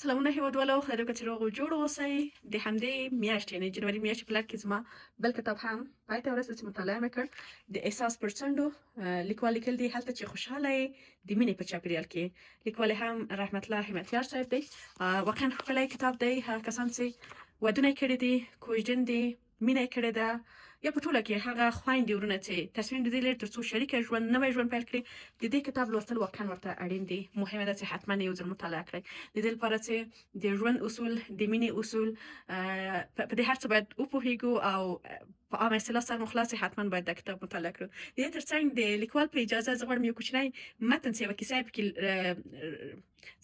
سلامونه هیوادوالو، خدای دې وکړي چې روغ او جوړ اوسئ. د همدې میاشتې یعنې جنوري میاشتې په لړ کې زما بل کتاب هم پای ته ورسېد چې مطالعه مې کړ. د احساس پر څنډو لیکوال لیکل دي هلته چې خوشحاله یې د مینې په چاپېریال کې. لیکوال هم رحمت الله همتیار صاحب دی. واقعا ښکلی کتاب دی. هغه کسان چې ودونه یې کړي دي، کوژدن دي، مینه یې کړې ده، یا په ټوله کې هغه خویندې ورونه چې تصمیم د دې لري تر څو شریکه ژوند نوی ژوند پیل کړي، د دې کتاب لوستل واقعا ورته اړین دي. مهمه ده چې حتما یو ځل مطالعه کړئ د دې لپاره چې د ژوند اصول، د مینې اصول، په دې هر څه باید وپوهیږو او په عامه اصطلاح سر مخلاص حتما باید دا کتاب مطالعه کړو. د دې ترڅنګ د لیکوال په اجازه زه غواړم یو کوچنی متن چې یوه کیسه یې پکې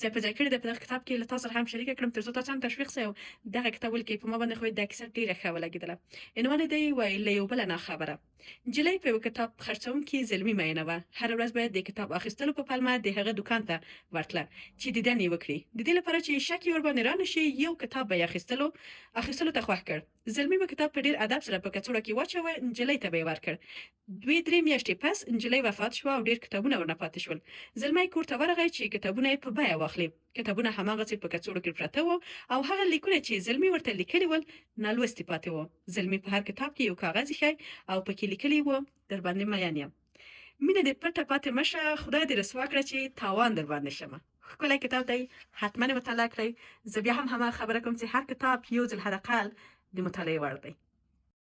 ځای په ځای کړې ده په دغه کتاب کې له تاسو سره هم شریکه کړم تر څو تاسو هم تشویق سئ او دغه کتاب ولیکئ. په ما باندې خو دا کیسه ډېره ښه ولګېدله. عنوان یې دی وایي له یو بله ناخبره. نجلۍ په یو کتاب خرڅوونکي زلمي مینه وه. هره ورځ باید د کتاب اخیستلو په پلمه د هغه دوکان ته ورتله چې دیدن یې وکړي. د دې لپاره چې شک یې ورباندې رانشي یو کتاب به یې اخیستلو ته خوښ کړ. زلمي به کتاب په ډېر ادب سره په کڅوړه کې واچوه، نجلۍ ته به یې ورکړ. 2-3 میاشتې پس نجلۍ وفات شوه او ډېر کتابونه ورنه پاتې شول. زلمی کور ته ورغی چې کتابونه یې په بیه واخلي. کتابونه هماغسې په کڅوړو کې پراته وو او هغه لیکونه چې زلمي ورته لیکلي ول نالوستي پاتې وو. زلمي په هر کتاب کې یو کاغذ ایښی او پکې لیکلي وو در باندې مین یم. مینه دې پټه پاتې مشه، خدای دې رسوا کړه چې تاوان در باندې شمه. ښکلی کتاب دی، حتما یې مطالعه کړئ. زه بیا هم هماغه خبره کوم چې هر کتاب یو ځل حداقل د مطالعې وړ دی.